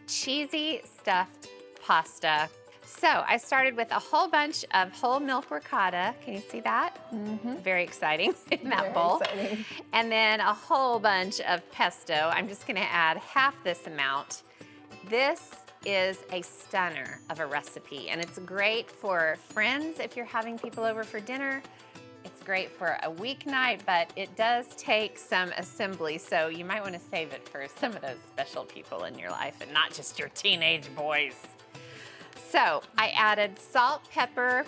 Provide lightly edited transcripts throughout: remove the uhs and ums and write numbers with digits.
cheesy stuffed pasta. So I started with a whole bunch of whole milk ricotta. Can you see that? Very exciting in that bowl. Exciting. And then a whole bunch of pesto. I'm just gonna add half this amount. This is a stunner of a recipe, and it's great for friends if you're having people over for dinner. It's great for a weeknight, but it does take some assembly, so you might want to save it for some of those special people in your life and not just your teenage boys. So I added salt, pepper,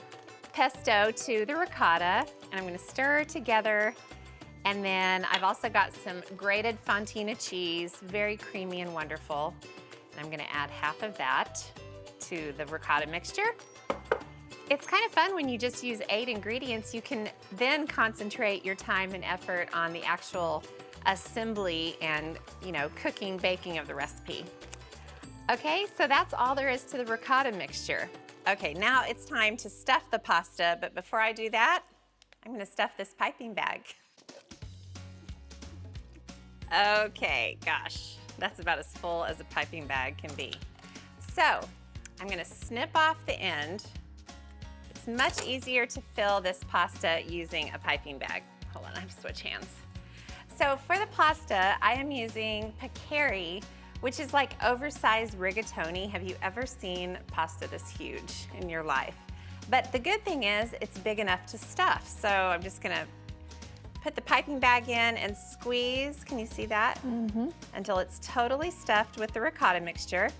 pesto to the ricotta, and I'm going to stir together. And then I've also got some grated fontina cheese, very creamy and wonderful. And I'm going to add half of that to the ricotta mixture. It's kind of fun when you just use 8 ingredients. You can then concentrate your time and effort on the actual assembly and, cooking, baking of the recipe. Okay, so that's all there is to the ricotta mixture. Okay, now it's time to stuff the pasta, but before I do that, I'm gonna stuff this piping bag. Okay, gosh, that's about as full as a piping bag can be. So, I'm gonna snip off the end. It's much easier to fill this pasta using a piping bag. Hold on, I have to switch hands. So for the pasta, I am using peccari, which is like oversized rigatoni. Have you ever seen pasta this huge in your life? But the good thing is it's big enough to stuff. So I'm just gonna put the piping bag in and squeeze, can you see that? Until it's totally stuffed with the ricotta mixture.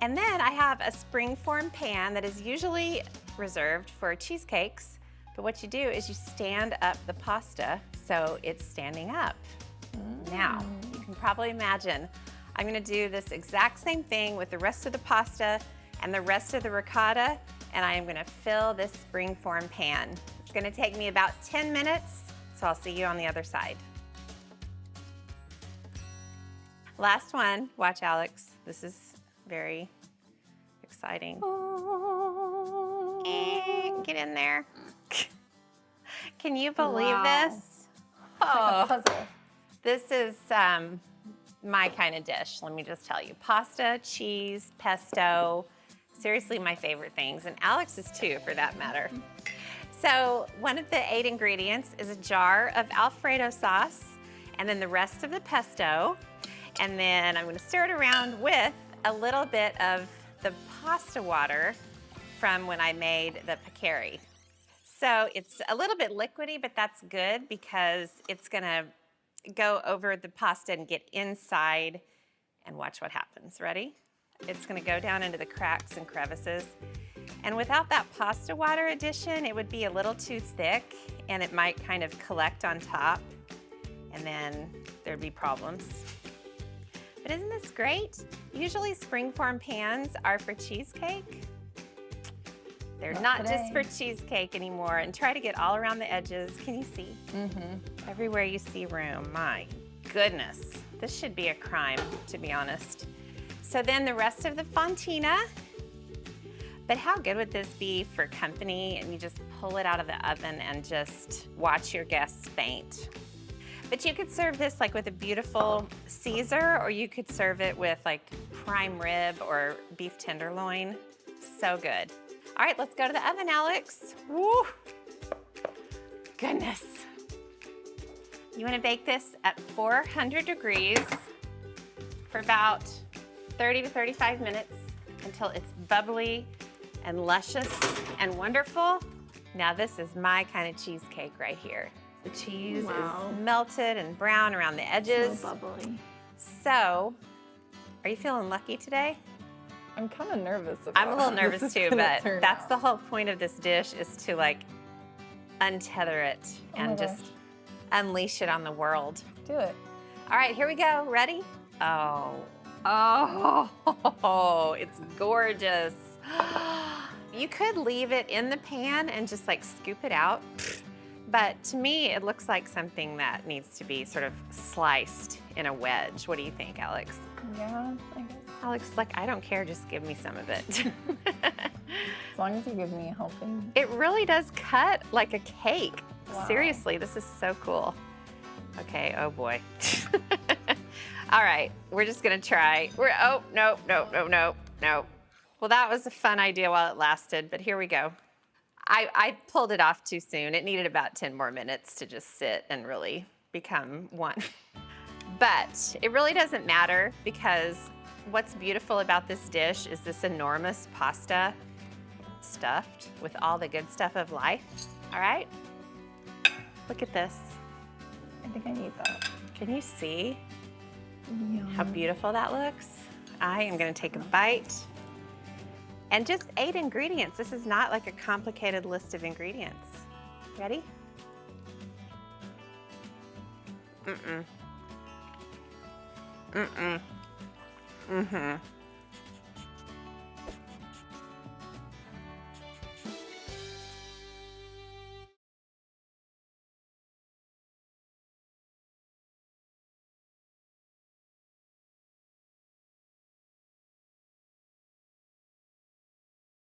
And then I have a springform pan that is usually reserved for cheesecakes. But what you do is you stand up the pasta so it's standing up. Now, you can probably imagine I'm gonna do this exact same thing with the rest of the pasta and the rest of the ricotta, and I am gonna fill this springform pan. It's gonna take me about 10 minutes, so I'll see you on the other side. Last one, watch Alex. This is very exciting. Get in there. Can you believe this? Like a puzzle. This is my kind of dish, let me just tell you. Pasta, cheese, pesto, seriously my favorite things, and Alex's too for that matter. So one of the 8 ingredients is a jar of Alfredo sauce, and then the rest of the pesto, and then I'm gonna stir it around with a little bit of the pasta water from when I made the peccari. So it's a little bit liquidy, but that's good because it's gonna go over the pasta and get inside, and watch what happens. Ready? It's gonna go down into the cracks and crevices. And without that pasta water addition, it would be a little too thick and it might kind of collect on top, and then there'd be problems. But isn't this great? Usually springform pans are for cheesecake. They're not just for cheesecake anymore, and try to get all around the edges. Can you see? Everywhere you see room, my goodness. This should be a crime, to be honest. So then the rest of the fontina, but how good would this be for company, and you just pull it out of the oven and just watch your guests faint. But you could serve this like with a beautiful Caesar, or you could serve it with like prime rib or beef tenderloin. So good. All right, let's go to the oven, Alex. Woo! Goodness. You wanna bake this at 400 degrees for about 30 to 35 minutes until it's bubbly and luscious and wonderful. Now this is my kind of cheesecake right here. The cheese is melted and brown around the edges. So bubbly. So, are you feeling lucky today? I'm kind of nervous about I'm a little how nervous this is too, gonna but turn that's out. the whole point of this dish, is to like untether it and just unleash it on the world. Do it. All right, here we go. Ready? Oh, it's gorgeous. You could leave it in the pan and just like scoop it out. But to me, it looks like something that needs to be sort of sliced in a wedge. What do you think, Alex? Yeah, I guess. Alex is like, I don't care, just give me some of it. As long as you give me a helping. It really does cut like a cake. Wow. Seriously, this is so cool. Okay, oh boy. All right, we're just gonna try. Oh, no. Well, that was a fun idea while it lasted, but here we go. I pulled it off too soon. It needed about 10 more minutes to just sit and really become one. But it really doesn't matter because what's beautiful about this dish is this enormous pasta stuffed with all the good stuff of life. All right? Look at this. I think I need that. Can you see Yum. how beautiful that looks? I am gonna take a bite. And just 8 ingredients. This is not like a complicated list of ingredients. Ready? Mm-mm. Mm-mm. Mm-hmm.